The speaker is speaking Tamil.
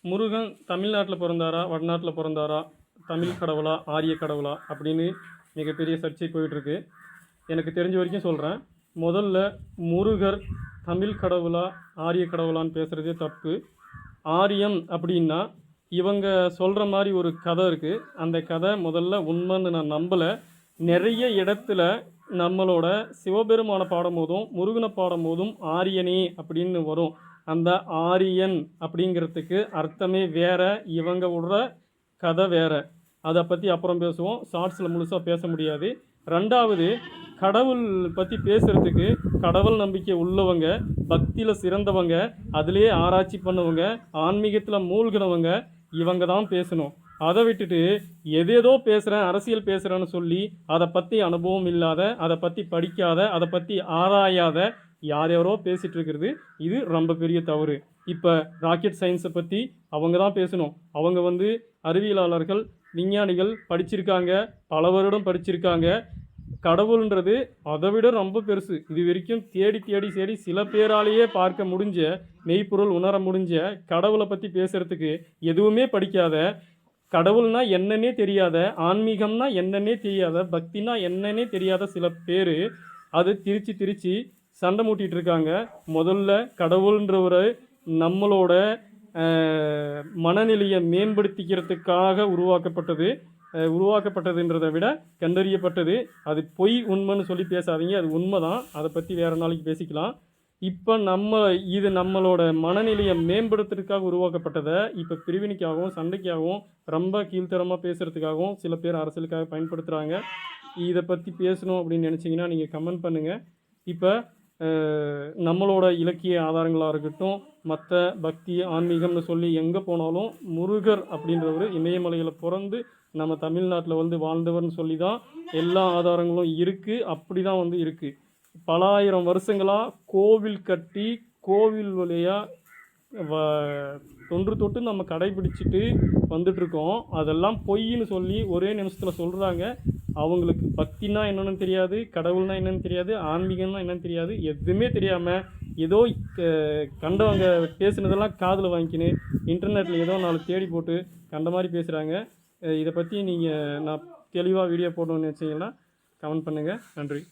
முருகன் தமிழ்நாட்டில் பிறந்தாரா வடநாட்டில் பிறந்தாரா, தமிழ் கடவுளா ஆரிய கடவுளா அப்படின்னு மிகப்பெரிய சர்ச்சை போயிட்டுருக்கு. எனக்கு தெரிஞ்ச வரைக்கும் சொல்கிறேன். முதல்ல முருகர் தமிழ் கடவுளா ஆரிய கடவுளான்னு பேசுகிறதே தப்பு. ஆரியம் அப்படின்னா இவங்க சொல்கிற மாதிரி ஒரு கதை இருக்குது. அந்த கதை முதல்ல உண்மைன்னு நான் நம்பலை. நிறைய இடத்துல நம்மளோட சிவபெருமானை பாடும் போதும் முருகனை பாடும் போதும் ஆரியனே அப்படின்னு வரும். அந்த ஆரியன் அப்படிங்கிறதுக்கு அர்த்தமே வேற, இவங்க விடுற கதை வேற. அதை பற்றி அப்புறம் பேசுவோம். ஷார்ட்ஸில் முழுசாக பேச முடியாது. ரெண்டாவது, கடவுள் பற்றி பேசுகிறதுக்கு கடவுள் நம்பிக்கை உள்ளவங்க, பக்தியில் சிறந்தவங்க, அதிலே ஆராய்ச்சி பண்ணவங்க, ஆன்மீகத்தில் மூழ்கினவங்க, இவங்க தான் பேசணும். அதை விட்டுட்டு எதேதோ பேசுகிறேன், அரசியல் பேசுகிறேன்னு சொல்லி அதை பற்றி அனுபவம் இல்லாத, அதை பற்றி படிக்காத, அதை பற்றி ஆராயாத யாரோ பேசிகிட்டு இருக்கிறது இது ரொம்ப பெரிய தவறு. இப்போ ராக்கெட் சயின்ஸை பற்றி அவங்க தான் பேசணும். அவங்க அறிவியலாளர்கள், விஞ்ஞானிகள், படிச்சிருக்காங்க, பல வருடம் படிச்சிருக்காங்க. கடவுள்ன்றது அதை விட ரொம்ப பெருசு. இது வரைக்கும் தேடி தேடி தேடி சில பேராலேயே பார்க்க முடிஞ்ச, மெய்ப்பொருள் உணர முடிஞ்ச கடவுளை பற்றி பேசுகிறதுக்கு எதுவுமே படிக்காத, கடவுள்னா என்னன்னே தெரியாத, ஆன்மீகம்னா என்னன்னே தெரியாத, பக்தினா என்னன்னே தெரியாத சில பேர் அது திரிச்சு சண்டை மூட்டிகிட்டு இருக்காங்க. முதல்ல கடவுள்ன்றவரை நம்மளோட மனநிலையை மேம்படுத்திக்கிறதுக்காக உருவாக்கப்பட்டதுன்றதை விட கண்டறியப்பட்டது. அது பொய் உண்மைன்னு சொல்லி பேசாதீங்க, அது உண்மை தான். அதை பற்றி வேறு நாளைக்கு பேசிக்கலாம். இப்போ இது நம்மளோட மனநிலையை மேம்படுத்துறதுக்காக உருவாக்கப்பட்டதை இப்போ பிரிவினைக்காகவும் சண்டைக்காகவும் ரொம்ப கீழ்த்தரமாக பேசுகிறதுக்காகவும் சில பேர் அரசியலுக்காக பயன்படுத்துகிறாங்க. இதை பற்றி பேசணும் அப்படின்னு நினச்சிங்கன்னா நீங்கள் கமெண்ட் பண்ணுங்கள். இப்போ நம்மளோட இலக்கிய ஆதாரங்களாக இருக்கட்டும், மற்ற பக்தி ஆன்மீகம்னு சொல்லி எங்கே போனாலும் முருகர் அப்படின்றவர் இமயமலையில் பிறந்து நம்ம தமிழ்நாட்டில் வாழ்ந்தவர்னு சொல்லி தான் எல்லா ஆதாரங்களும் இருக்குது. அப்படி தான் இருக்குது. பல ஆயிரம் வருஷங்களாக கோவில் கட்டி கோவில் வழியாக தொன்று தொட்டு நம்ம கடைபிடிச்சிட்டு வந்துட்ருக்கோம். அதெல்லாம் பொய்ன்னு சொல்லி ஒரே நிமிஷத்தில் சொல்கிறாங்க. அவங்களுக்கு பக்தினா என்னென்னு தெரியாது, கடவுள்னா என்னென்னு தெரியாது, ஆன்மீகம்னா என்னென்னு தெரியாது. எதுவுமே தெரியாமல் ஏதோ கண்டவங்க பேசுனதெல்லாம் காதில் வாங்கிக்கின்னு இன்டர்நெட்டில் ஏதோ 4 தேடி போட்டு கண்ட மாதிரி பேசுகிறாங்க. இதை பற்றி நான் தெளிவாக வீடியோ போடணும்னு நினச்சிங்கன்னா கமெண்ட் பண்ணுங்கள். நன்றி.